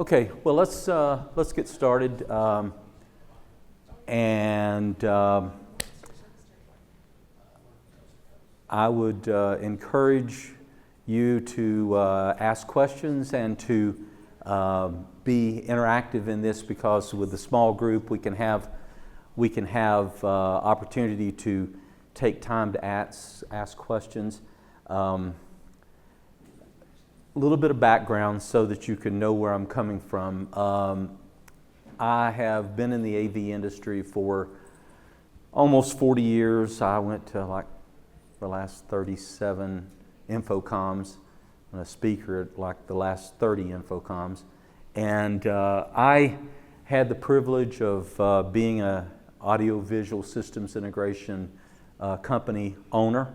Okay, well let's get started, I would encourage you to ask questions and to be interactive in this, because with the small group we can have opportunity to take time to ask questions. A little bit of background so that you can know where I'm coming from. I have been in the AV industry for almost 40 years. I went to like the last 37 Infocoms. I'm a speaker at like the last 30 Infocoms. And I had the privilege of being an audio-visual systems integration company owner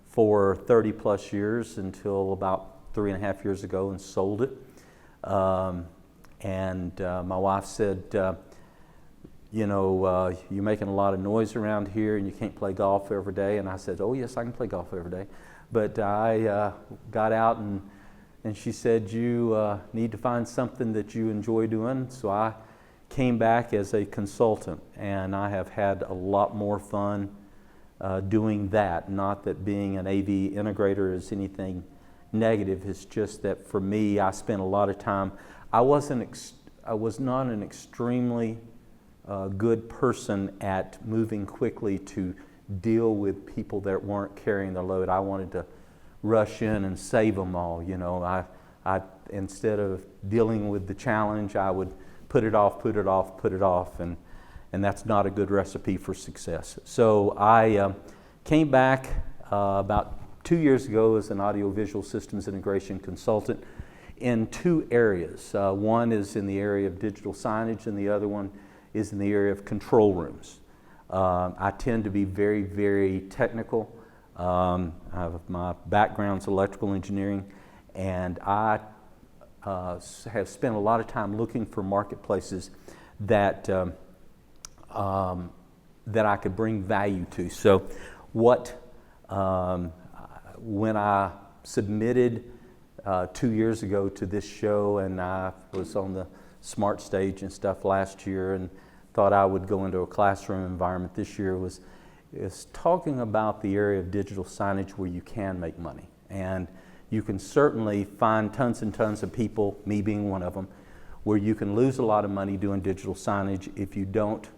for 30 plus years until about 3.5 years ago, and sold it. My wife said, you're making a lot of noise around here and you can't play golf every day. And I said, oh yes, I can play golf every day. But I got out and she said, you need to find something that you enjoy doing. So I came back as a consultant, and I have had a lot more fun doing that. Not that being an AV integrator is anything negative. It's just that for me, I spent a lot of time. I was not an extremely good person at moving quickly to deal with people that weren't carrying the load. I wanted to rush in and save them all. I instead of dealing with the challenge, I would put it off, and that's not a good recipe for success. So I came back about 2 years ago as an audiovisual systems integration consultant in two areas. One is in the area of digital signage, and the other one is in the area of control rooms. I tend to be very, very technical. My background's electrical engineering, and I have spent a lot of time looking for marketplaces that I could bring value to. So when I submitted 2 years ago to this show, and I was on the Smart Stage and stuff last year, and thought I would go into a classroom environment this year, is talking about the area of digital signage where you can make money. And you can certainly find tons and tons of people, me being one of them, where you can lose a lot of money doing digital signage if you don't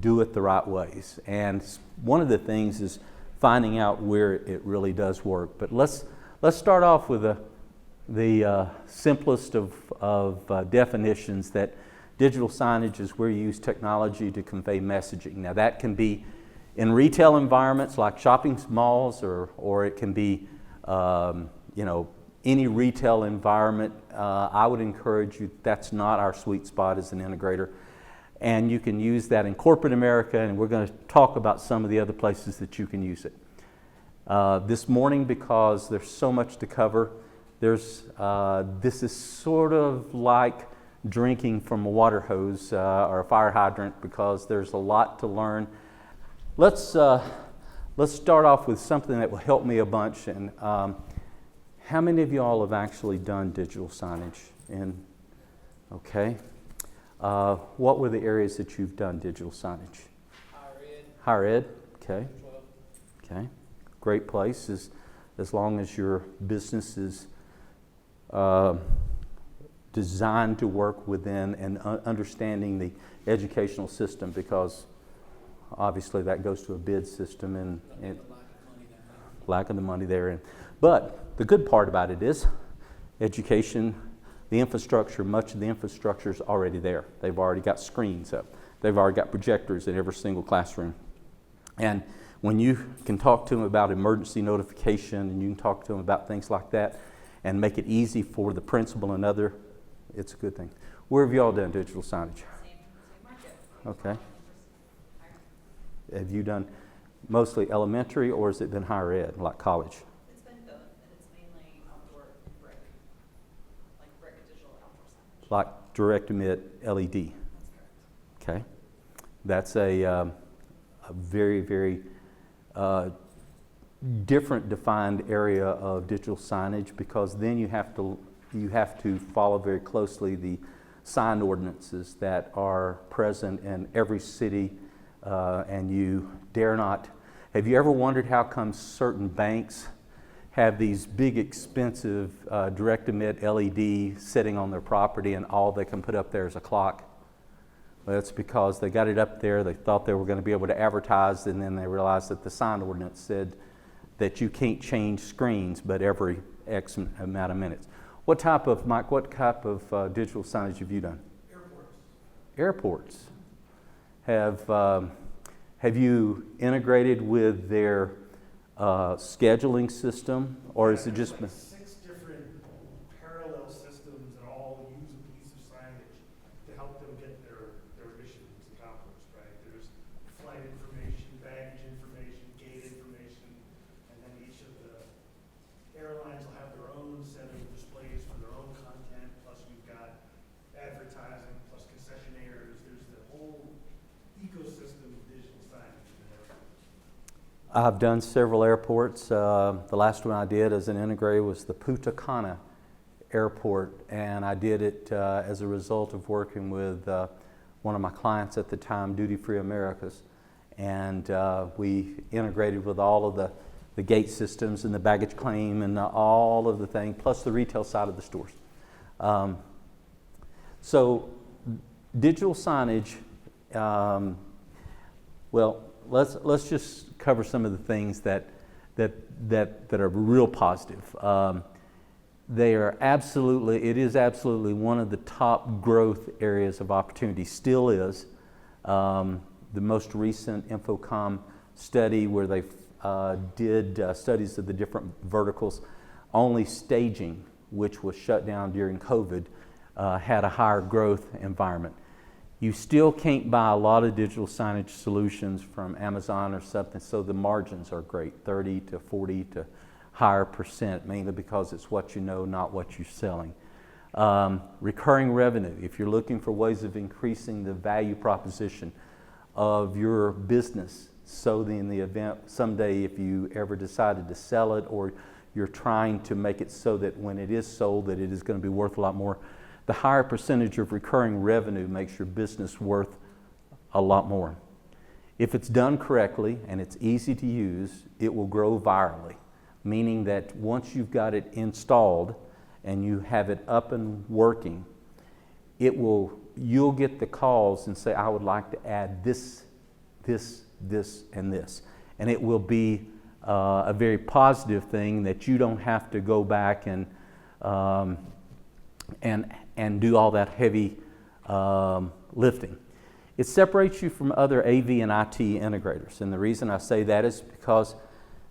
do it the right ways. And one of the things is finding out where it really does work. But let's start off with the simplest of definitions, that digital signage is where you use technology to convey messaging. Now that can be in retail environments like shopping malls, or it can be any retail environment. I would encourage you, that's not our sweet spot as an integrator. And you can use that in corporate America, and we're going to talk about some of the other places that you can use it. This morning, because there's so much to cover, this is sort of like drinking from a water hose or a fire hydrant, because there's a lot to learn. Let's start off with something that will help me a bunch. And how many of y'all have actually done digital signage? Okay. What were the areas that you've done digital signage? Higher ed. Okay. Okay. Great place, as long as your business is designed to work within and understanding the educational system, because obviously that goes to a bid system and lack of the money there. But the good part about it is education. The infrastructure, much of the infrastructure is already there. They've already got screens up. They've already got projectors in every single classroom. And when you can talk to them about emergency notification, and you can talk to them about things like that, and make it easy for the principal and other, it's a good thing. Where have y'all done digital signage? Same market. Okay. Have you done mostly elementary, or has it been higher ed, like college? It's been both, and it's mainly outdoor brick digital outdoor signage. Like direct emit LED. That's correct. Okay. That's a very, very different defined area of digital signage, because then you have to you have to follow very closely the sign ordinances that are present in every city, and you dare not. Have you ever wondered how come certain banks have these big expensive direct emit LED sitting on their property and all they can put up there is a clock? Well, that's because they got it up there, they thought they were going to be able to advertise, and then they realized that the sign ordinance said that you can't change screens but every X amount of minutes. What type of digital signage have you done? Airports. Have you integrated with their scheduling system, or is it just... Like 6 different parallel systems that all use a piece of signage to help them get their missions accomplished, right? There's flight information, baggage information, gate information, and then each of the airlines will have their own set of displays for their own content, plus we've got advertising, plus concessionaires. There's the whole ecosystem of digital signage in an airport. I've done several airports. The last one I did as an integrator was the Punta Cana Airport, and I did it as a result of working with one of my clients at the time, Duty Free Americas, and we integrated with all of the gate systems and the baggage claim and all of the thing, plus the retail side of the stores. So digital signage, well, let's just cover some of the things that are real positive. It is absolutely one of the top growth areas of opportunity, still is. The most recent Infocom study where they did studies of the different verticals, only staging, which was shut down during COVID, had a higher growth environment. You still can't buy a lot of digital signage solutions from Amazon or something, so the margins are great, 30 to 40 to higher percent, mainly because it's what you know, not what you're selling. Recurring revenue, if you're looking for ways of increasing the value proposition of your business, so in the event someday if you ever decided to sell it, or you're trying to make it so that when it is sold that it is going to be worth a lot more, the higher percentage of recurring revenue makes your business worth a lot more. If it's done correctly and it's easy to use, it will grow virally, meaning that once you've got it installed and you have it up and working, you'll get the calls and say, I would like to add this, and this. And it will be a very positive thing that you don't have to go back and do all that heavy lifting. It separates you from other AV and IT integrators. And the reason I say that is because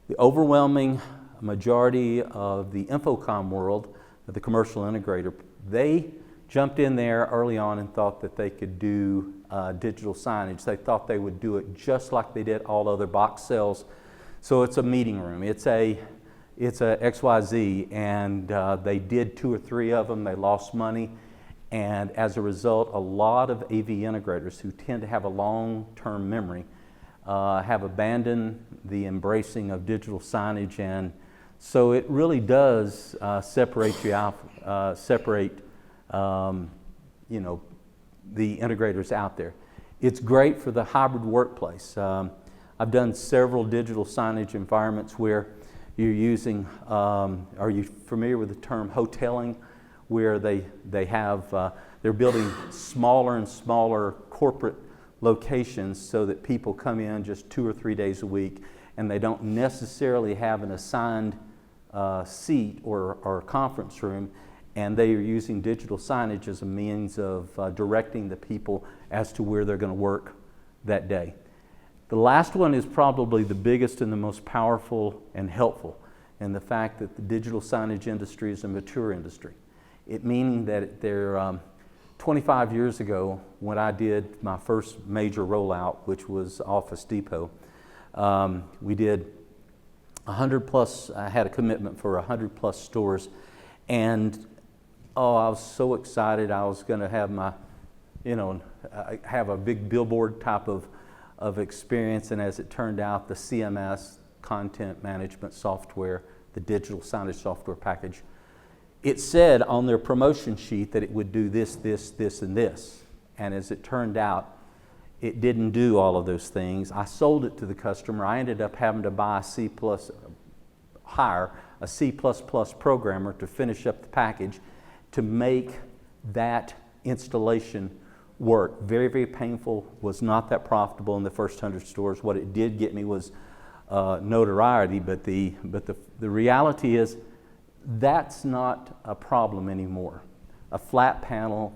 the overwhelming majority of the Infocom world, the commercial integrator, they jumped in there early on and thought that they could do digital signage. They thought they would do it just like they did all other box sales. So it's a meeting room. It's a XYZ, and they did 2 or 3 of them. They lost money, and as a result, a lot of AV integrators who tend to have a long-term memory have abandoned the embracing of digital signage, and so it really does separate you out, separate the integrators out there. It's great for the hybrid workplace. I've done several digital signage environments where you're using, are you familiar with the term hoteling, where they're building smaller and smaller corporate locations so that people come in just 2 or 3 days a week and they don't necessarily have an assigned seat or conference room, and they are using digital signage as a means of directing the people as to where they're going to work that day. The last one is probably the biggest and the most powerful and helpful, in the fact that the digital signage industry is a mature industry. It meaning that 25 years ago, when I did my first major rollout, which was Office Depot, we did 100 plus, I had a commitment for 100 plus stores, and I was so excited. I was going to have have a big billboard type of experience, and as it turned out, the CMS, content management software, the digital signage software package, it said on their promotion sheet that it would do this, this, this, and this. And as it turned out, it didn't do all of those things. I sold it to the customer. I ended up having to buy hire a C++ programmer to finish up the package to make that installation work. Very, very painful, was not that profitable in the first 100 stores. What it did get me was notoriety, but the reality is that's not a problem anymore. A flat panel,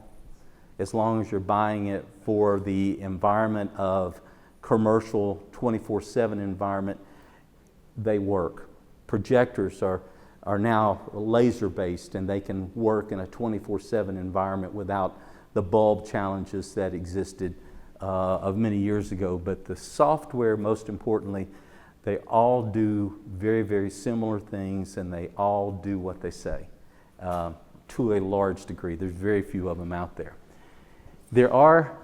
as long as you're buying it for the environment of commercial 24/7 environment, they work. Projectors are now laser based, and they can work in a 24/7 environment without the bulb challenges that existed of many years ago. But the software, most importantly, they all do very, very similar things, and they all do what they say to a large degree. There's very few of them out there. There are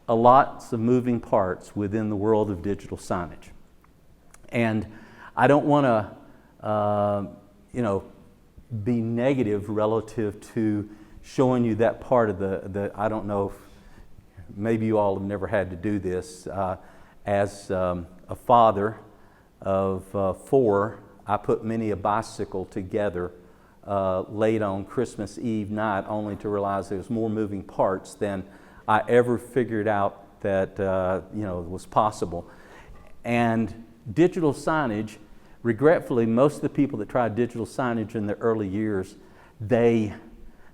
lots of moving parts within the world of digital signage. And I don't want to, be negative relative to showing you that part of I don't know if maybe you all have never had to do this. As a father of 4, I put many a bicycle together late on Christmas Eve night, only to realize there was more moving parts than I ever figured out that was possible. And digital signage, regretfully, most of the people that tried digital signage in the early years, they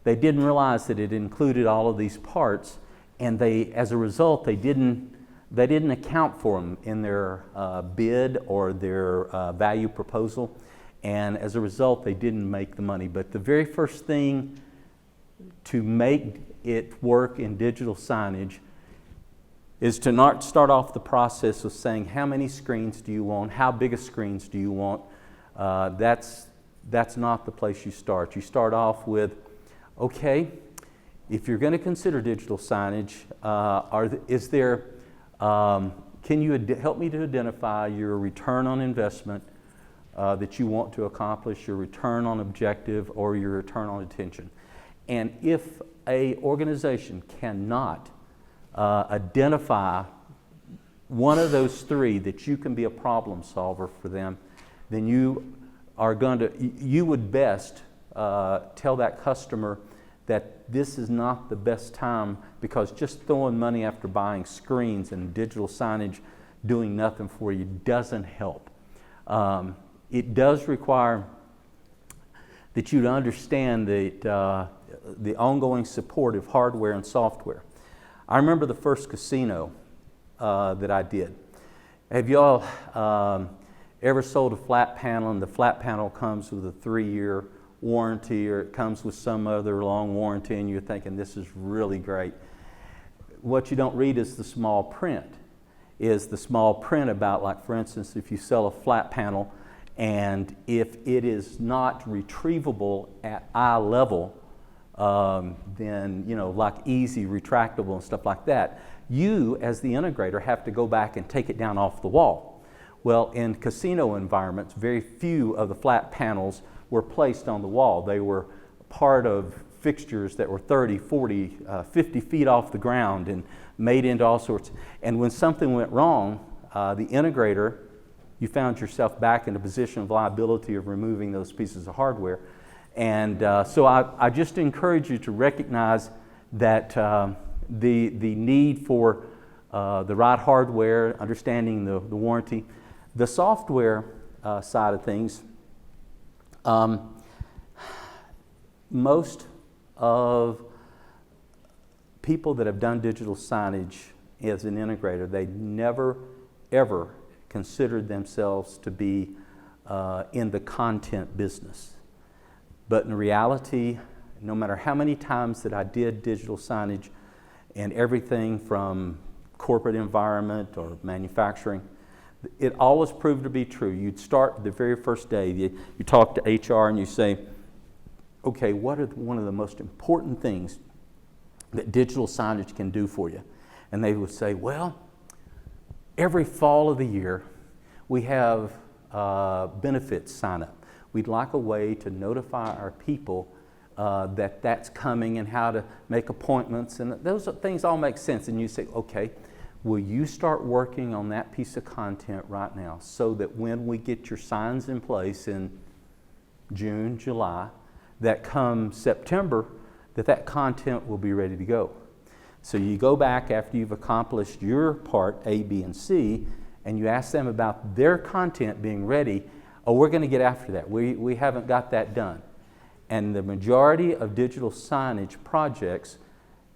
didn't realize that it included all of these parts, and as a result, they didn't account for them in their bid or their value proposal, and as a result, they didn't make the money. But the very first thing to make it work in digital signage is to not start off the process of saying, how many screens do you want? How big of screens do you want? That's not the place you start. You start off with, okay, if you're going to consider digital signage, can you help me to identify your return on investment that you want to accomplish, your return on objective, or your return on attention? And if a organization cannot identify one of those 3 that you can be a problem solver for them, then you would best tell that customer that this is not the best time, because just throwing money after buying screens and digital signage doing nothing for you doesn't help. It does require that you understand that the ongoing support of hardware and software. I remember the first casino that I did. Have y'all ever sold a flat panel, and the flat panel comes with a 3-year warranty, or it comes with some other long warranty, and you're thinking, this is really great? What you don't read is the small print. About, like, for instance, if you sell a flat panel, and if it is not retrievable at eye level, then, like easy retractable and stuff like that, you as the integrator have to go back and take it down off the wall. Well, in casino environments, very few of the flat panels were placed on the wall. They were part of fixtures that were 30, 40, 50 feet off the ground and made into all sorts. And when something went wrong, the integrator, you found yourself back in a position of liability of removing those pieces of hardware. And so I just encourage you to recognize that the need for the right hardware, understanding the warranty. The software side of things, most of people that have done digital signage as an integrator, they never, ever considered themselves to be in the content business. But in reality, no matter how many times that I did digital signage and everything from corporate environment or manufacturing, it always proved to be true. You'd start the very first day, you talk to HR and you say, okay, what are one of the most important things that digital signage can do for you? And they would say, well, every fall of the year, we have benefits sign up. We'd like a way to notify our people that's coming and how to make appointments, and those things all make sense. And you say, okay, will you start working on that piece of content right now so that when we get your signs in place in June, July, that come September, that content will be ready to go. So you go back after you've accomplished your part A, B, and C, and you ask them about their content being ready. Oh, we're going to get after that. We haven't got that done. And the majority of digital signage projects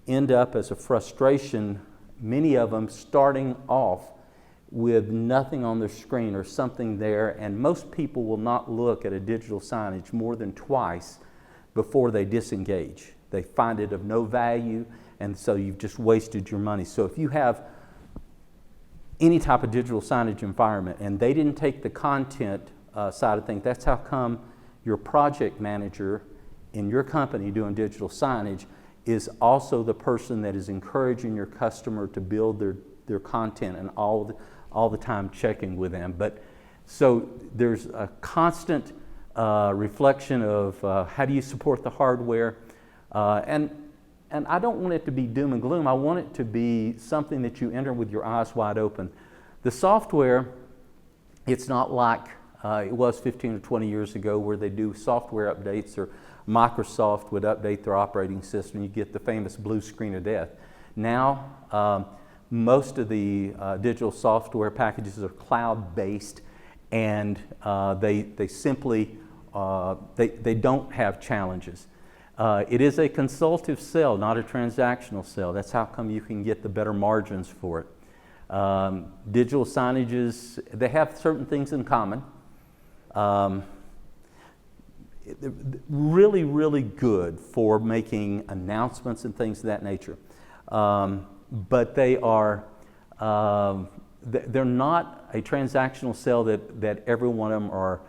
end up as a frustration, many of them starting off with nothing on their screen or something there, and most people will not look at a digital signage more than twice before they disengage. They find it of no value, and so you've just wasted your money. So if you have any type of digital signage environment and they didn't take the content side of things, that's how come your project manager in your company doing digital signage is also the person that is encouraging your customer to build their content and all the time checking with them. But so there's a constant reflection of how do you support the hardware, and I don't want it to be doom and gloom. I want it to be something that you enter with your eyes wide open. The software, it's not like it was 15 or 20 years ago where they do software updates, or Microsoft would update their operating system. You get the famous blue screen of death. Now, most of the digital software packages are cloud-based, and they simply they don't have challenges. It is a consultative sale, not a transactional sale. That's how come you can get the better margins for it. Digital signages, they have certain things in common. Really, really good for making announcements and things of that nature. But they are, they're not a transactional sale that every one of them are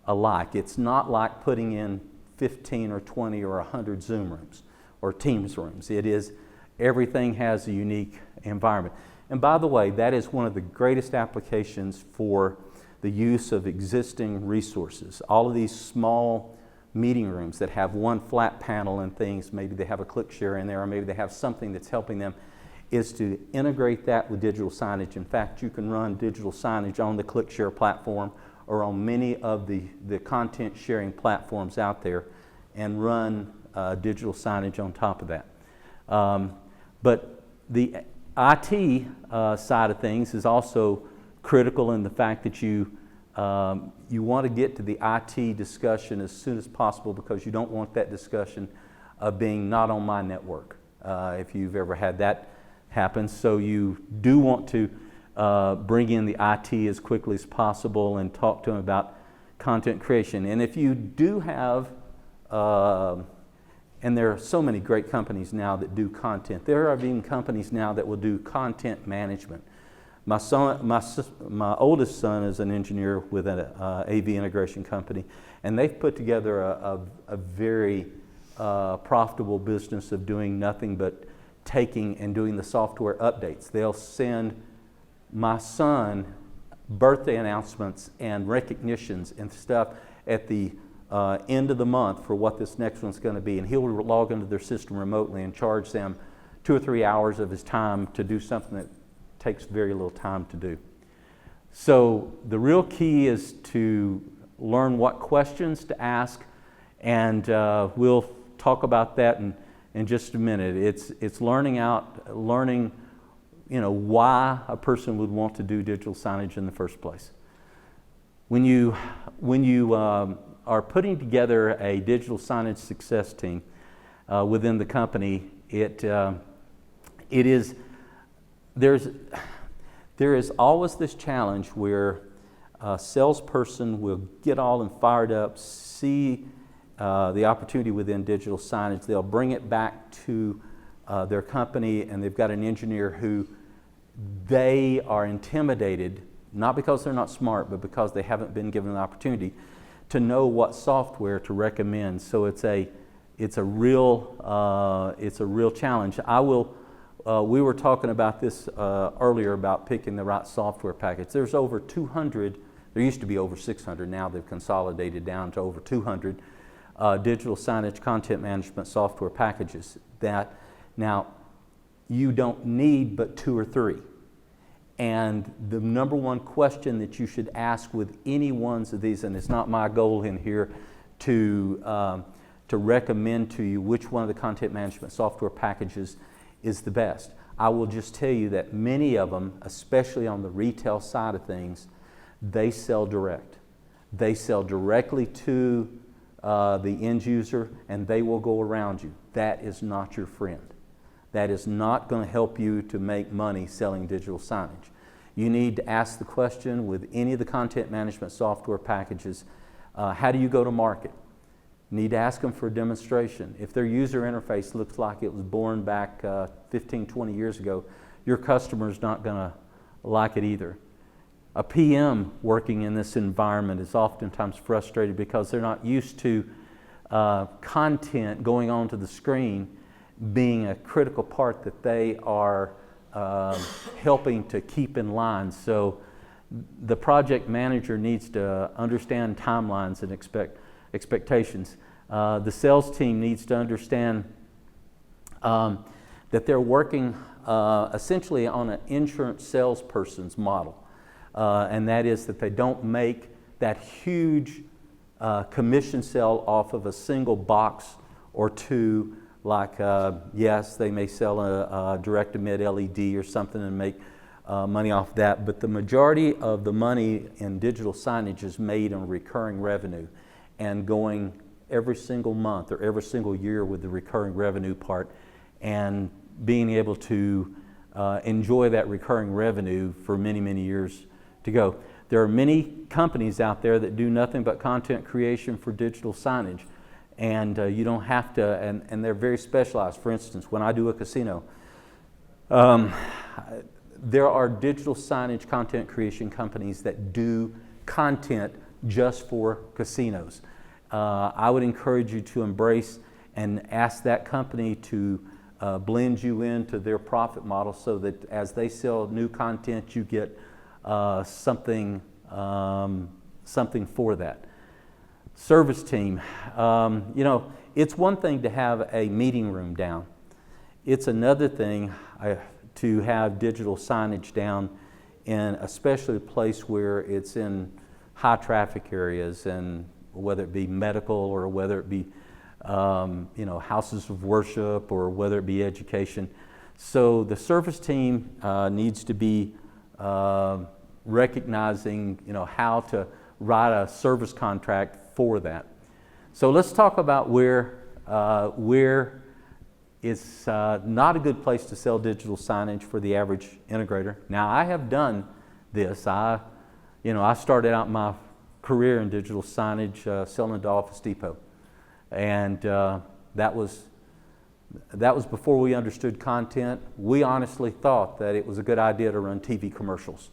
alike. It's not like putting in 15 or 20 or 100 Zoom rooms or Teams rooms. It is, everything has a unique environment. And by the way, that is one of the greatest applications for the use of existing resources. All of these small meeting rooms that have one flat panel and things, maybe they have a click share in there, or maybe they have something that's helping them, is to integrate that with digital signage. In fact, you can run digital signage on the click share platform or on many of the content sharing platforms out there and run digital signage on top of that. But the IT side of things is also critical in the fact that you want to get to the IT discussion as soon as possible, because you don't want that discussion of being not on my network, if you've ever had that happen. So you do want to bring in the IT as quickly as possible and talk to them about content creation. And if you do have, and there are so many great companies now that do content. There are even companies now that will do content management. My oldest son is an engineer with an AV integration company, and they've put together a very profitable business of doing nothing but taking and doing the software updates. They'll send my son birthday announcements and recognitions and stuff at the end of the month for what this next one's going to be, and he'll log into their system remotely and charge them 2 or 3 hours of his time to do something that takes very little time to do. So the real key is to learn what questions to ask, and we'll talk about that in just a minute. It's learning, why a person would want to do digital signage in the first place. When you are putting together a digital signage success team within the company, there is always this challenge where a salesperson will get all and fired up, see the opportunity within digital signage. They'll bring it back to their company, and they've got an engineer who they are intimidated, not because they're not smart, but because they haven't been given an opportunity to know what software to recommend. So it's a real challenge. We were talking about this earlier about picking the right software package. There's over 200. There used to be over 600. Now they've consolidated down to over 200 digital signage content management software packages that now you don't need but 2 or 3. And the number one question that you should ask with any ones of these, and it's not my goal in here to recommend to you which one of the content management software packages is the best. I will just tell you that many of them, especially on the retail side of things, they sell direct. They sell directly to the end user, and they will go around you. That is not your friend. That is not going to help you to make money selling digital signage. You need to ask the question with any of the content management software packages, how do you go to market? You need to ask them for a demonstration. If their user interface looks like it was born back 15, 20 years ago, your customer's not going to like it either. A PM working in this environment is oftentimes frustrated because they're not used to content going onto the screen being a critical part that they are helping to keep in line. So the project manager needs to understand timelines and expectations. The sales team needs to understand that they're working essentially on an insurance salesperson's model. And that is that they don't make that huge commission sale off of a single box or two, like yes, they may sell a direct-emit LED or something and make money off that, but the majority of the money in digital signage is made on recurring revenue and going every single month or every single year with the recurring revenue part and being able to enjoy that recurring revenue for many, many years to go. There are many companies out there that do nothing but content creation for digital signage, and you don't have to, and they're very specialized. For instance, when I do a casino, there are digital signage content creation companies that do content just for casinos. I would encourage you to embrace and ask that company to blend you into their profit model so that as they sell new content, you get something for that. Service team, it's one thing to have a meeting room down. It's another thing to have digital signage down in especially a place where it's in high traffic areas, and whether it be medical or whether it be houses of worship or whether it be education. So the service team needs to be recognizing how to write a service contract for that. So let's talk about where it's not a good place to sell digital signage for the average integrator. Now, I have done this. I started out my career in digital signage selling to Office Depot, and that was before we understood content. We honestly thought that it was a good idea to run TV commercials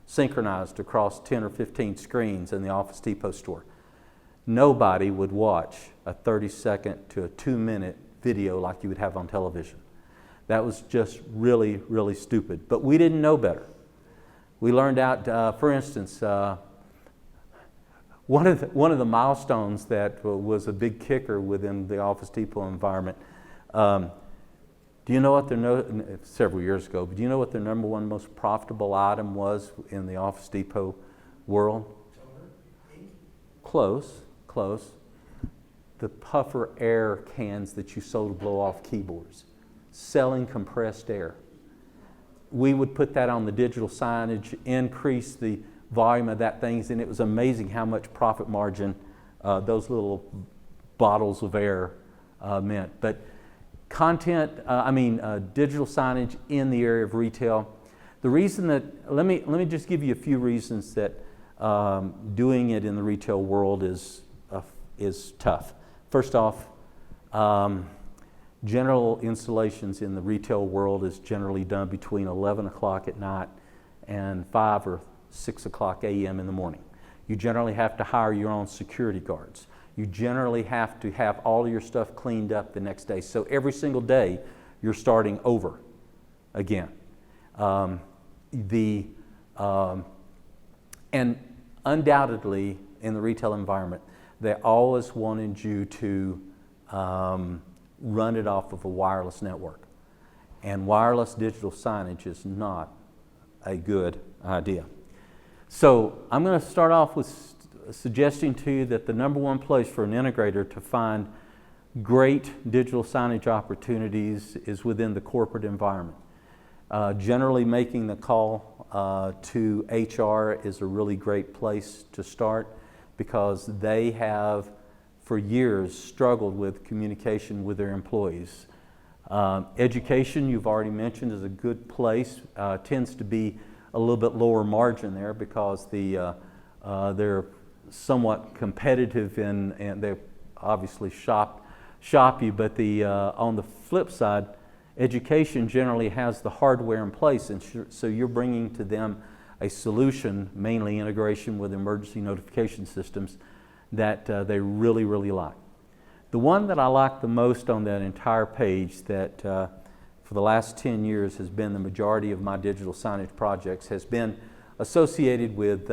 synchronized across 10 or 15 screens in the Office Depot store. Nobody would watch a 30-second to a 2-minute video like you would have on television. That was just really, really stupid. But we didn't know better. We learned out, for instance, one of the milestones that was a big kicker within the Office Depot environment. Do you know what several years ago, but do you know what their number one most profitable item was in the Office Depot world? Close. The puffer air cans that you sold to blow off keyboards, selling compressed air. We would put that on the digital signage, increase the volume of that things, and it was amazing how much profit margin those little bottles of air meant. But digital signage in the area of retail. The reason that, let me just give you a few reasons that doing it in the retail world is tough. First off, general installations in the retail world is generally done between 11 o'clock at night and 5 or 6 o'clock a.m. in the morning. You generally have to hire your own security guards. You generally have to have all of your stuff cleaned up the next day. So every single day, you're starting over again. And undoubtedly, in the retail environment, they always wanted you to run it off of a wireless network. And wireless digital signage is not a good idea. So I'm going to start off with suggesting to you that the number one place for an integrator to find great digital signage opportunities is within the corporate environment. Generally making the call to HR is a really great place to start, because they have for years struggled with communication with their employees. Education, you've already mentioned, is a good place. Tends to be a little bit lower margin there because they're somewhat competitive and they obviously shop you, but on the flip side, education generally has the hardware in place, and so you're bringing to them a solution, mainly integration with emergency notification systems, that they really, really like. The one that I like the most on that entire page that for the last 10 years has been the majority of my digital signage projects has been associated with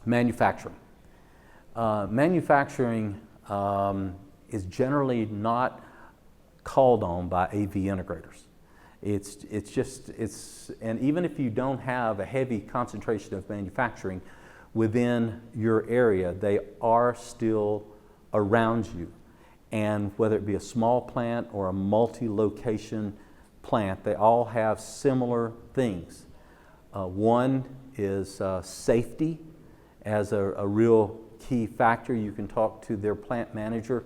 manufacturing. Manufacturing is generally not called on by AV integrators. And even if you don't have a heavy concentration of manufacturing within your area, they are still around you. And whether it be a small plant or a multi-location plant, they all have similar things. One is safety as a real key factor. You can talk to their plant manager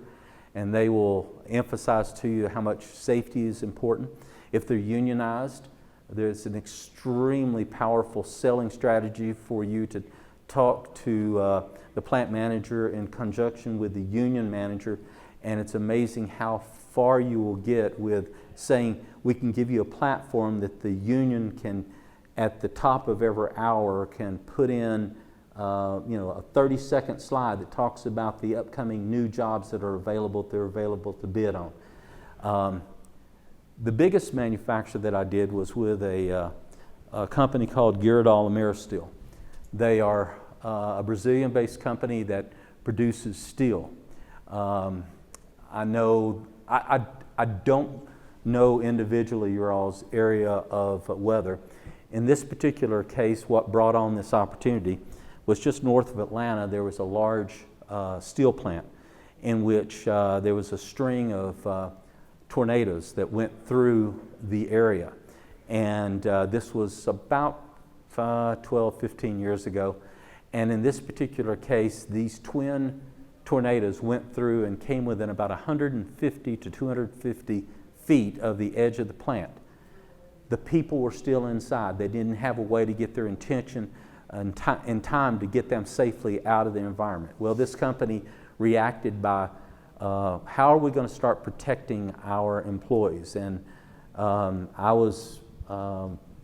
and they will emphasize to you how much safety is important. If they're unionized, there's an extremely powerful selling strategy for you to talk to the plant manager in conjunction with the union manager, and it's amazing how far you will get with saying, we can give you a platform that the union can, at the top of every hour, can put in a 30-second slide that talks about the upcoming new jobs that are available, to bid on. The biggest manufacturer that I did was with a company called Gerdau Ameristeel. They are a Brazilian-based company that produces steel. I don't know individually your all's area of weather. In this particular case, what brought on this opportunity was just north of Atlanta. There was a large steel plant in which there was a string of tornadoes that went through the area. And this was about 12, 15 years ago. And in this particular case, these twin tornadoes went through and came within about 150 to 250 feet of the edge of the plant. The people were still inside. They didn't have a way to get their attention in time to get them safely out of the environment. Well, this company reacted by how are we going to start protecting our employees? And I was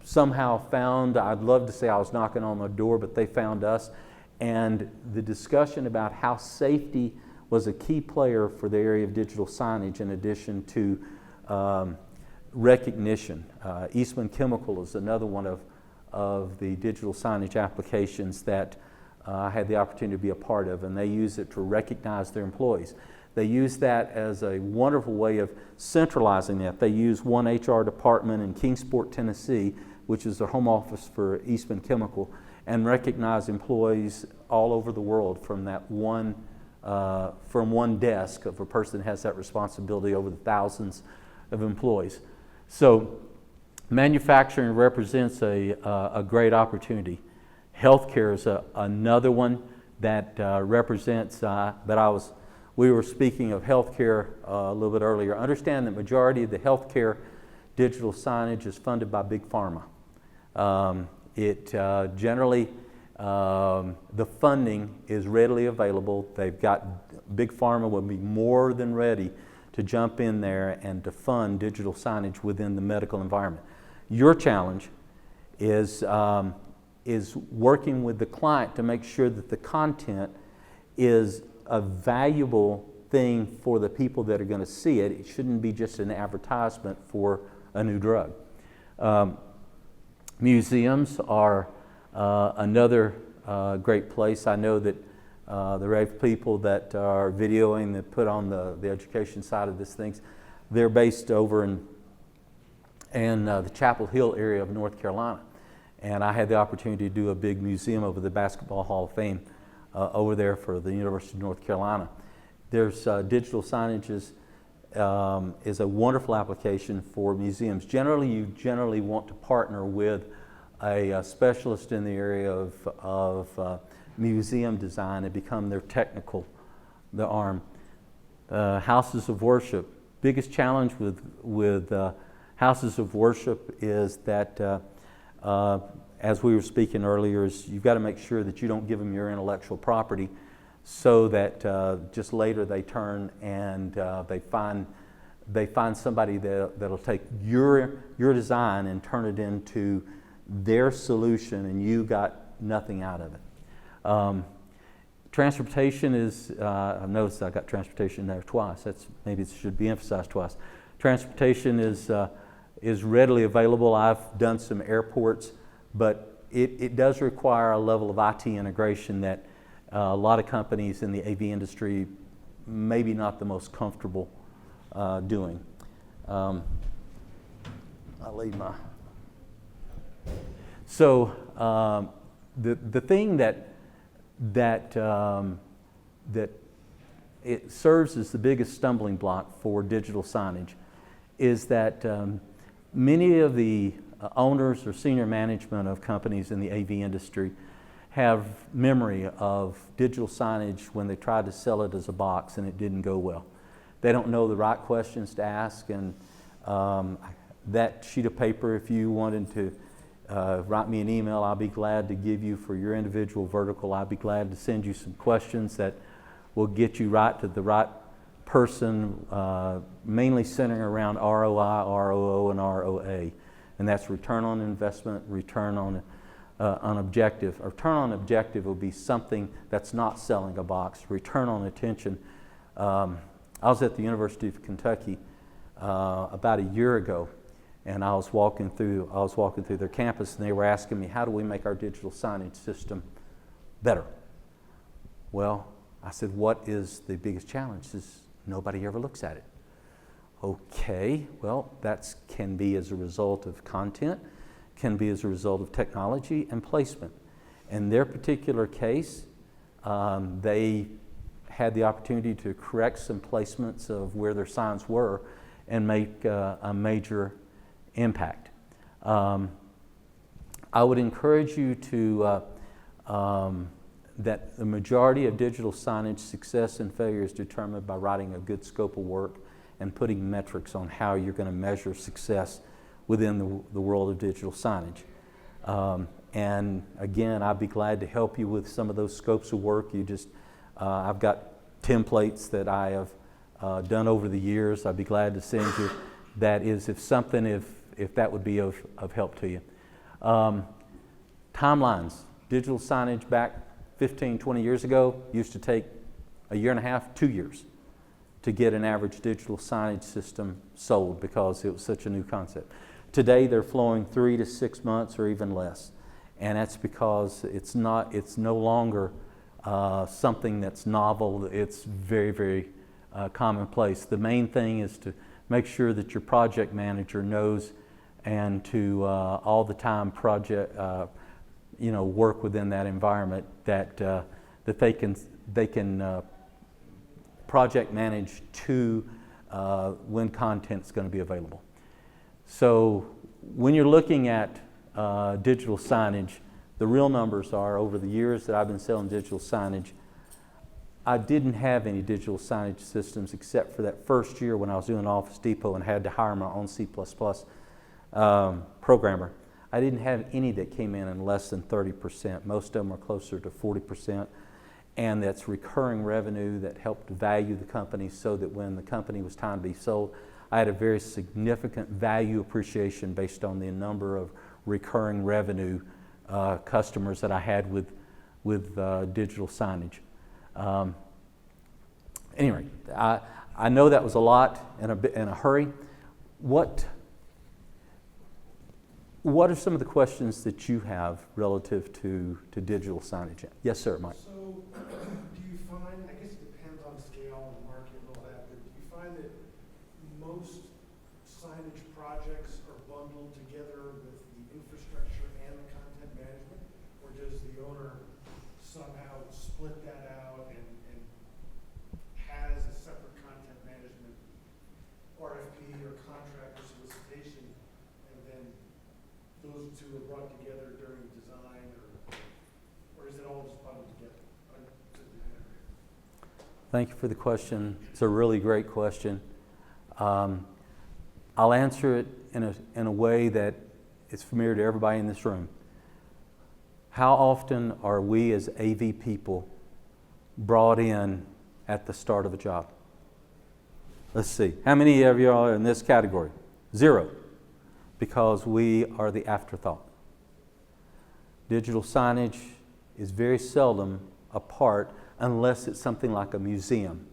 somehow found, I'd love to say I was knocking on the door, but they found us. And the discussion about how safety was a key player for the area of digital signage, in addition to recognition. Eastman Chemical is another one of the digital signage applications that I had the opportunity to be a part of, and they use it to recognize their employees. They use that as a wonderful way of centralizing that. They use one HR department in Kingsport, Tennessee, which is their home office for Eastman Chemical, and recognize employees all over the world from that one desk of a person that has that responsibility over the thousands of employees. So manufacturing represents a great opportunity. Healthcare is another one that represents, we were speaking of healthcare a little bit earlier. Understand that majority of the healthcare digital signage is funded by Big Pharma. Generally, the funding is readily available. They've got, Big Pharma will be more than ready to jump in there and to fund digital signage within the medical environment. Your challenge is working with the client to make sure that the content is a valuable thing for the people that are going to see it. It shouldn't be just an advertisement for a new drug. Museums are another great place. I know that the rave people that are videoing, that put on the education side of this things, they're based over in the Chapel Hill area of North Carolina. And I had the opportunity to do a big museum over the Basketball Hall of Fame over there for the University of North Carolina. There's digital signage is a wonderful application for museums. Generally, you want to partner with a specialist in the area of museum design and become their the arm. Houses of worship. Biggest challenge with houses of worship is that, as we were speaking earlier, is you've got to make sure that you don't give them your intellectual property, so that just later they turn and they find somebody that'll take your design and turn it into their solution, and you got nothing out of it. Transportation is, I've noticed I got transportation there twice. Maybe it should be emphasized twice. Transportation is readily available. I've done some airports, but it does require a level of IT integration that a lot of companies in the AV industry maybe not the most comfortable doing. I'll leave my... So the thing that it serves as the biggest stumbling block for digital signage is that many of the owners or senior management of companies in the AV industry have memory of digital signage when they tried to sell it as a box and it didn't go well. They don't know the right questions to ask, and that sheet of paper, if you wanted to write me an email, I'll be glad to give you for your individual vertical. I'll be glad to send you some questions that will get you right to the right person, mainly centering around ROI, ROO, and ROA. And that's return on investment, return on objective. A return on objective will be something that's not selling a box. Return on attention. I was at the University of Kentucky about a year ago, and I was walking through their campus, and they were asking me, how do we make our digital signage system better? Well, I said, what is the biggest challenge? Is nobody ever looks at it. Okay, well, that can be as a result of content, can be as a result of technology and placement. In their particular case, they had the opportunity to correct some placements of where their signs were and make a major impact. I would encourage you to that the majority of digital signage success and failure is determined by writing a good scope of work and putting metrics on how you're going to measure success within the world of digital signage. And again, I'd be glad to help you with some of those scopes of work. I've got templates that I have done over the years. I'd be glad to send you. That is, if that would be of help to you. Timelines. Digital signage back 15, 20 years ago used to take a year and a half, 2 years to get an average digital signage system sold because it was such a new concept. Today they're flowing 3 to 6 months or even less. And that's because it's no longer something that's novel. It's very, very commonplace. The main thing is to make sure that your project manager knows and to all the time work within that environment that they can project manage to when content's going to be available. So when you're looking at digital signage, the real numbers are, over the years that I've been selling digital signage, I didn't have any digital signage systems except for that first year when I was doing Office Depot and had to hire my own C++ programmer. I didn't have any that came in less than 30%. Most of them are closer to 40%. And that's recurring revenue that helped value the company so that when the company was time to be sold, I had a very significant value appreciation based on the number of recurring revenue customers that I had with digital signage. Anyway, I know that was a lot in a hurry. What are some of the questions that you have relative to digital signage? Yes, sir, Mike. So, do Thank you for the question. It's a really great question. I'll answer it in a way that is familiar to everybody in this room. How often are we as AV people brought in at the start of a job? Let's see. How many of you are in this category? 0. Because we are the afterthought. Digital signage is very seldom a part unless it's something like a museum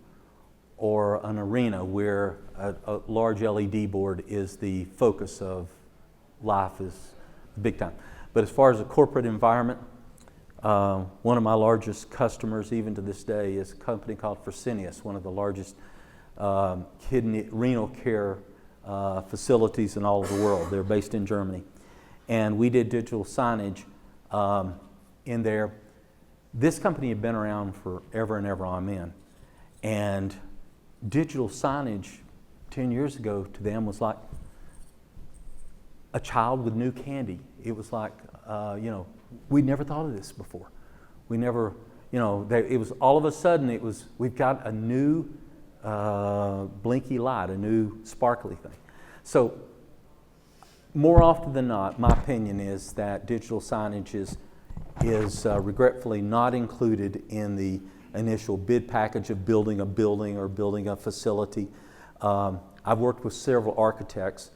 or an arena where a large LED board is the focus of life, is big time. But as far as a corporate environment, one of my largest customers even to this day is a company called Signage, one of the largest kidney renal care facilities in all of the world. They're based in Germany. And we did digital signage in there. This company had been around forever and ever, amen. And digital signage 10 years ago to them was like a child with new candy. It was like, we never thought of this before. We never, it was all of a sudden we've got a new blinky light, a new sparkly thing. So more often than not, my opinion is that digital signage is regretfully not included in the initial bid package of building a building or building a facility. I've worked with several architects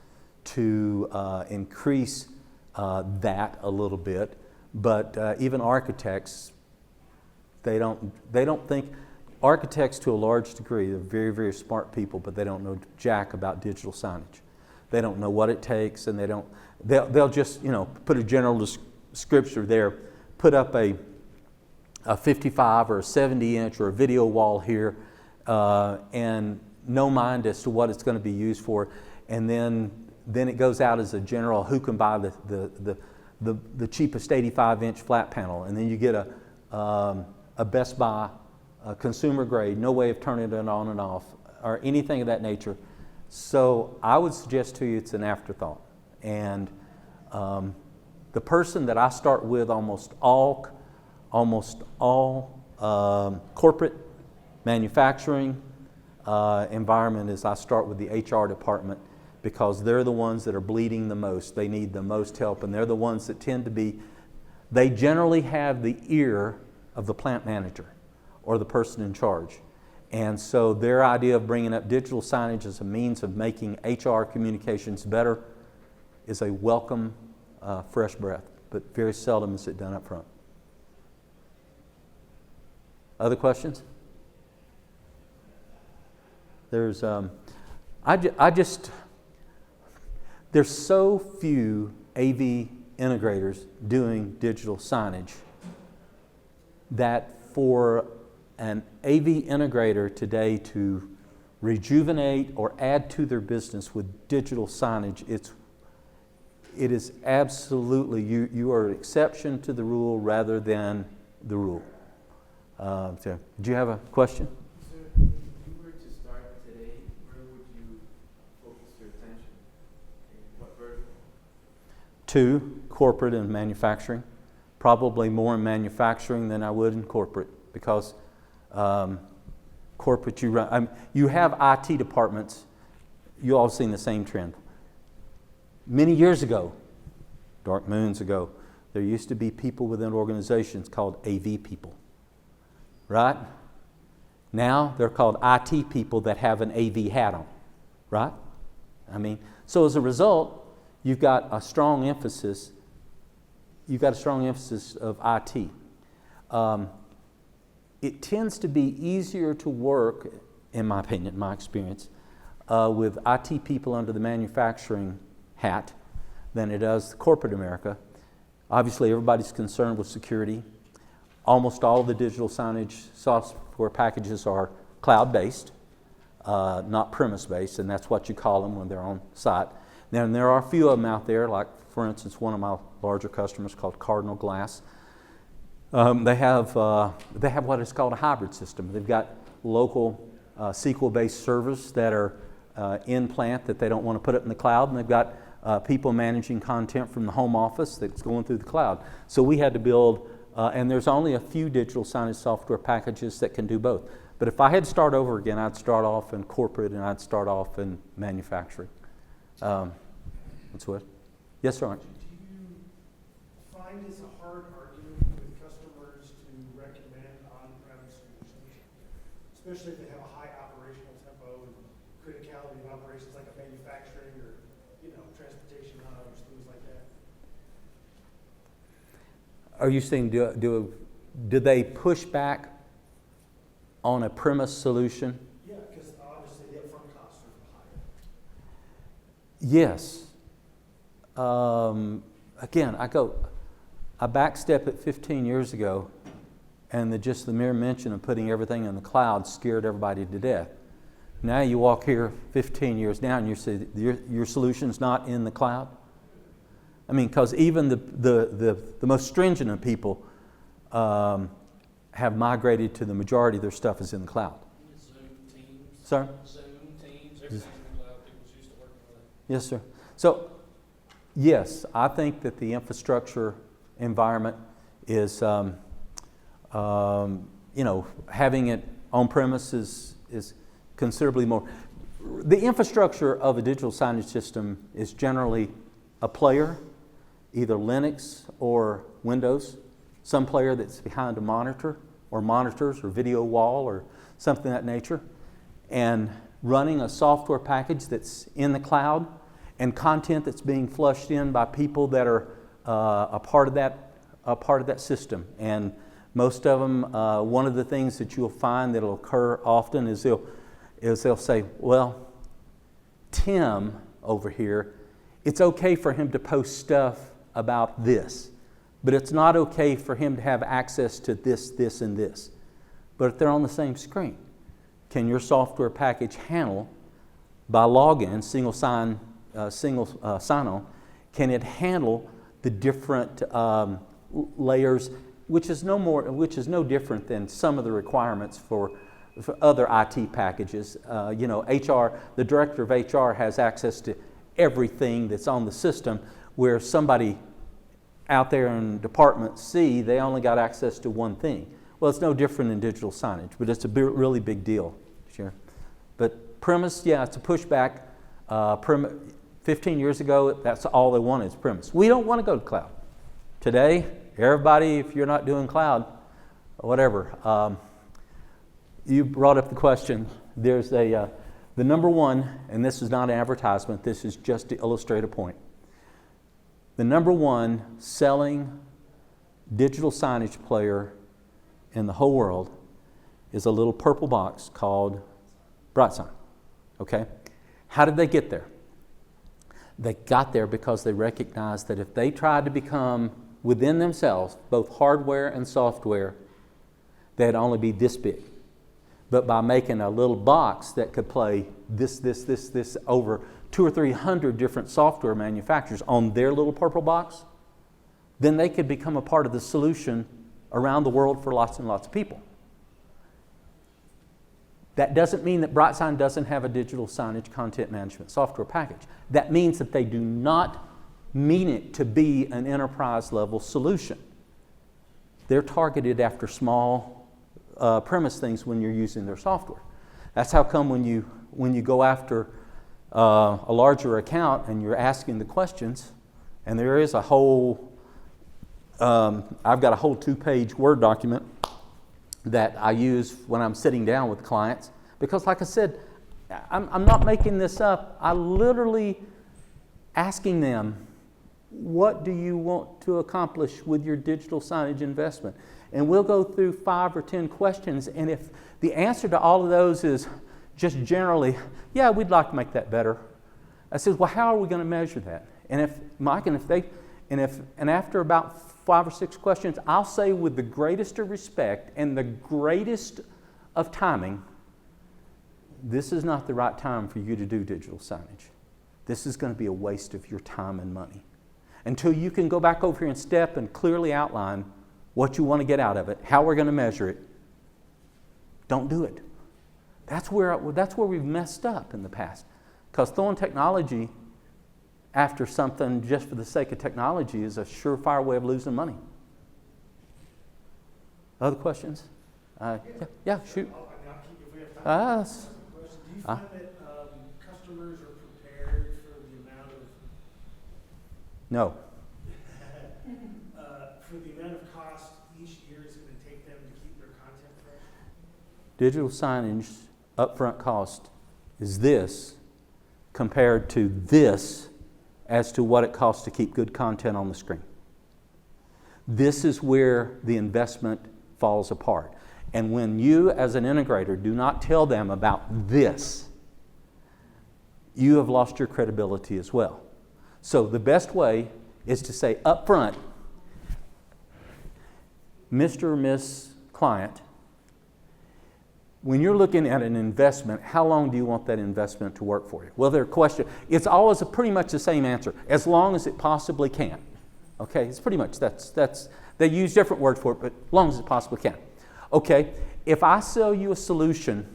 to increase that a little bit, but even architects, they don't think. Architects to a large degree, they're very, very smart people, but they don't know jack about digital signage. They don't know what it takes, and they'll just put a general description there, put up a 55 or a 70 inch or a video wall here, and no mind as to what it's going to be used for, and then it goes out as a general who can buy the cheapest 85 inch flat panel, and then you get a Best Buy consumer grade, no way of turning it on and off or anything of that nature. So I would suggest to you it's an afterthought. And the person that I start with almost all corporate manufacturing environment is I start with the HR department, because they're the ones that are bleeding the most. They need the most help, and they're the ones that they generally have the ear of the plant manager or the person in charge. And so their idea of bringing up digital signage as a means of making HR communications better is a welcome fresh breath, but very seldom is it done up front. Other questions? There's there's so few AV integrators doing digital signage that for an AV integrator today to rejuvenate or add to their business with digital signage, it is absolutely, you are an exception to the rule rather than the rule. So, do you have a question? So, if you were to start today, where would you focus your attention? In what vertical? 2, corporate and manufacturing. Probably more in manufacturing than I would in corporate, because corporate you have IT departments. You all seen the same trend. Many years ago, dark moons ago, there used to be people within organizations called AV people, right? Now they're called IT people that have an AV hat on, right? So as a result, you've got a strong emphasis of IT. It tends to be easier to work, in my opinion, my experience, with IT people under the manufacturing hat than it does corporate America. Obviously, everybody's concerned with security. Almost all of the digital signage software packages are cloud-based, not premise-based, and that's what you call them when they're on site. Now, there are a few of them out there, like, for instance, one of my larger customers called Cardinal Glass. They have what is called a hybrid system. They've got local SQL-based servers that are in plant that they don't want to put it in the cloud, and they've got people managing content from the home office that's going through the cloud. So we had to build, and there's only a few digital signage software packages that can do both. But if I had to start over again, I'd start off in corporate and I'd start off in manufacturing. That's what? Yes, sir. Do you find it's a hard argument with customers to recommend on-premise solutions, especially if they have a high operational tempo and criticality of operations like a manufacturing or, transportation hubs, things like that? Are you saying do they push back on a premise solution? Yeah, because obviously the upfront costs are higher. Yes. Again, I backstep it 15 years ago, and just the mere mention of putting everything in the cloud scared everybody to death. Now you walk here 15 years now and you say your solution's not in the cloud. I mean, because even the most stringent of people have migrated to the majority of their stuff is in the cloud. Zoom, Teams. Sir? Zoom, Teams, everything's in the cloud. People's used to working with it. Yes, sir. So, yes, I think that the infrastructure environment is, having it on premise is considerably more. The infrastructure of a digital signage system is generally a player, either Linux or Windows, some player that's behind a monitor or monitors or video wall or something of that nature, and running a software package that's in the cloud and content that's being flushed in by people that are a part of that system. And most of them, one of the things that you'll find that'll occur often is they'll say, well, Tim over here, it's okay for him to post stuff about this, but it's not okay for him to have access to this, this, and this. But if they're on the same screen, can your software package handle, by login, single sign-on, can it handle the different layers, which is no different than some of the requirements for other IT packages. HR, the director of HR has access to everything that's on the system, where somebody out there in Department C, they only got access to one thing. Well, it's no different in digital signage, but it's a really big deal. Sure. But premise, yeah, it's a pushback. 15 years ago, that's all they wanted is premise. We don't want to go to cloud. Today, everybody, if you're not doing cloud, whatever. You brought up the question. There's the number one, and this is not an advertisement, this is just to illustrate a point. The number one selling digital signage player in the whole world is a little purple box called BrightSign. Okay? How did they get there? They got there because they recognized that if they tried to become within themselves, both hardware and software, they'd only be this big. But by making a little box that could play this over 200 or 300 different software manufacturers on their little purple box, then they could become a part of the solution around the world for lots and lots of people. That doesn't mean that BrightSign doesn't have a digital signage content management software package. That means that they do not mean it to be an enterprise level solution. They're targeted after small premise things when you're using their software. That's how come when you go after a larger account and you're asking the questions, and there is a whole, I've got a whole 2-page Word document that I use when I'm sitting down with clients, because like I said, I'm not making this up. I literally asking them, what do you want to accomplish with your digital signage investment? And we'll go through 5 or 10 questions, and if the answer to all of those is just generally, yeah, we'd like to make that better, I said, well, how are we going to measure that? And if Mike, and after about 5 or 6 questions, I'll say with the greatest of respect and the greatest of timing, this is not the right time for you to do digital signage. This is going to be a waste of your time and money. Until you can go back over here and step and clearly outline what you want to get out of it, how we're going to measure it, don't do it. That's where we've messed up in the past. Because throwing technology after something just for the sake of technology is a surefire way of losing money. Other questions? Yeah, shoot. I'll keep Us. Question, do you Huh? find that customers are prepared for the amount of, No. for the amount of cost each year it's going to take them to keep their content fresh? Digital signage upfront cost is this compared to this as to what it costs to keep good content on the screen. This is where the investment falls apart. And when you, as an integrator, do not tell them about this, you have lost your credibility as well. So the best way is to say up front, Mr. or Miss Client, when you're looking at an investment, how long do you want that investment to work for you? Well, their question, it's always pretty much the same answer, as long as it possibly can. Okay, it's pretty much, that's they use different words for it, but as long as it possibly can. Okay, if I sell you a solution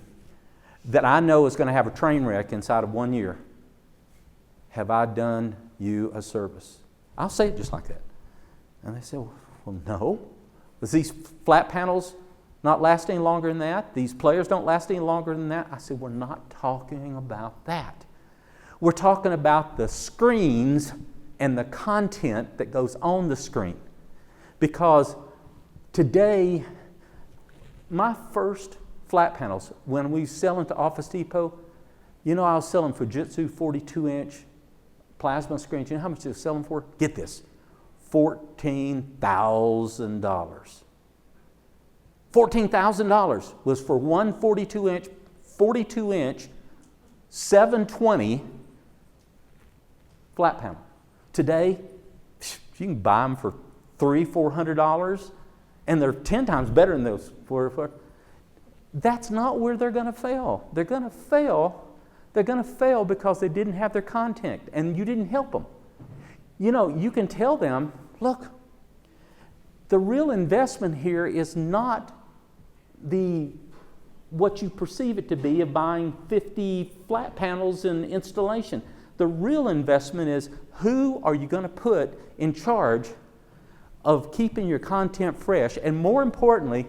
that I know is going to have a train wreck inside of 1 year, have I done you a service? I'll say it just like that. And they say, well, no. Is these flat panels not last any longer than that? These players don't last any longer than that? I said, we're not talking about that. We're talking about the screens and the content that goes on the screen. Because today, my first flat panels, when we sell into Office Depot, you know I was selling Fujitsu 42-inch plasma screens. You know how much they were selling for? Get this, $14,000. $14,000 was for one 42-inch, 720 flat panel. Today, you can buy them for $300-400, and they're 10 times better than those. That's not where they're going to fail. They're going to fail. They're going to fail because they didn't have their content, and you didn't help them. You know, you can tell them, look, the real investment here is not what you perceive it to be of buying 50 flat panels and installation. The real investment is who are you going to put in charge of keeping your content fresh, and more importantly,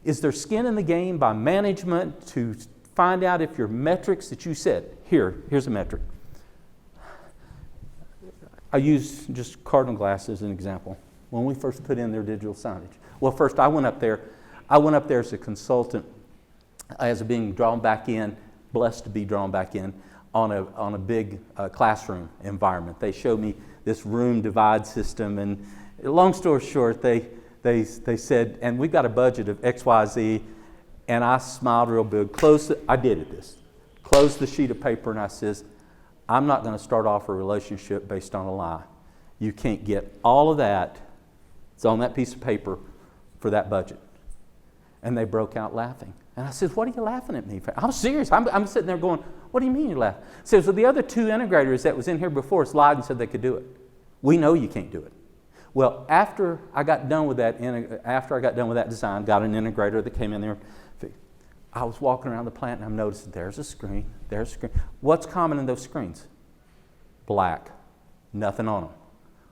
is there skin in the game by management to find out if your metrics that you set, here's a metric. I use just Cardinal Glass as an example. When we first put in their digital signage. Well, first I went up there as a consultant, as being drawn back in, blessed to be drawn back in on a big classroom environment. They showed me this room divide system, and long story short, they said, and we've got a budget of XYZ, and I smiled real big. I did this. Closed the sheet of paper, and I says, I'm not going to start off a relationship based on a lie. You can't get all of that. It's on that piece of paper for that budget. And they broke out laughing. And I said, what are you laughing at me for? I'm serious. I'm sitting there going, what do you mean you're laughing? He says, well, the other two integrators that was in here before us lied and said they could do it. We know you can't do it. Well, after I got done with that design, got an integrator that came in there. I was walking around the plant and I'm noticing there's a screen. What's common in those screens? Black. Nothing on them.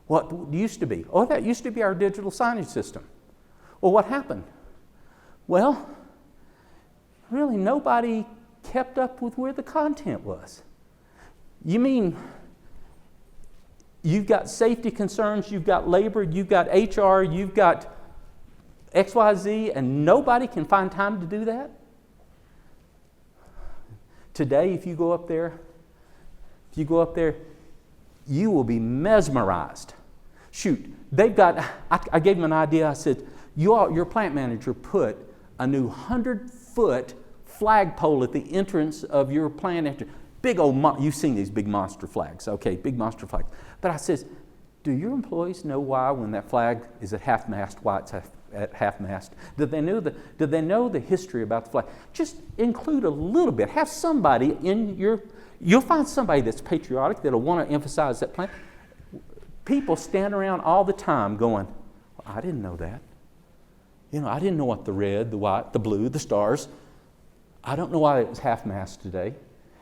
What used to be? Oh, that used to be our digital signage system. Well, what happened? Well, really nobody kept up with where the content was. You mean you've got safety concerns, you've got labor, you've got HR, you've got XYZ, and nobody can find time to do that? Today, if you go up there, you will be mesmerized. Shoot, I gave them an idea. I said, your plant manager put a new 100-foot flagpole at the entrance of your plant. Big old, you've seen these big monster flags, okay, big monster flags. But I says, do your employees know why when that flag is at half-mast, why it's at half-mast? Do they know the history about the flag? Just include a little bit. Have somebody you'll find somebody that's patriotic that'll want to emphasize that plant. People stand around all the time going, well, I didn't know that. You know, I didn't know what the red, the white, the blue, the stars. I don't know why it was half-mast today.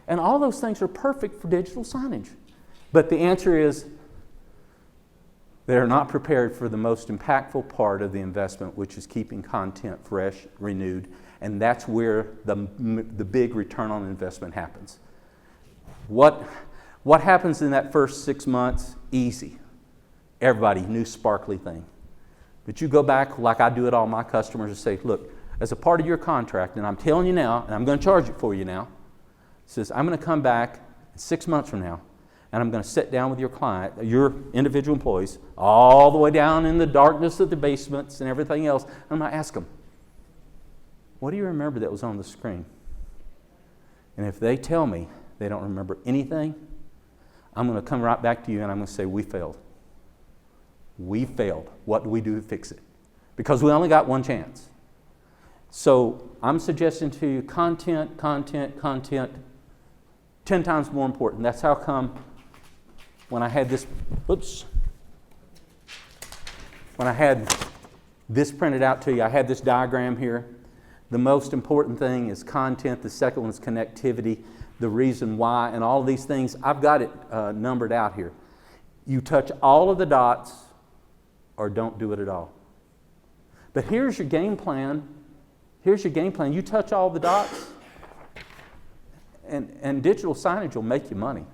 And all those things are perfect for digital signage. But the answer is, They're not prepared for the most impactful part of the investment, which is keeping content fresh, renewed, and that's where the big return on investment happens. What happens in that first 6 months? Easy. Everybody, new sparkly thing. But you go back, like I do at all my customers, and say, look, as a part of your contract, and I'm telling you now, and I'm going to charge it for you now, it says, I'm going to come back 6 months from now, and I'm going to sit down with your client, your individual employees, all the way down in the darkness of the basements and everything else, and I'm going to ask them, what do you remember that was on the screen? And if they tell me they don't remember anything, I'm going to come right back to you and I'm going to say, we failed. We failed. What do we do to fix it? Because we only got one chance. So I'm suggesting to you content, 10 times more important. That's how come when I had this, when I had this printed out to you, I had this diagram here. The most important thing is content. The second one is connectivity. The reason why, and all of these things, I've got it numbered out here. You touch all of the dots or don't do it at all. But here's your game plan. Here's your game plan. You touch all the dots, and digital signage will make you money.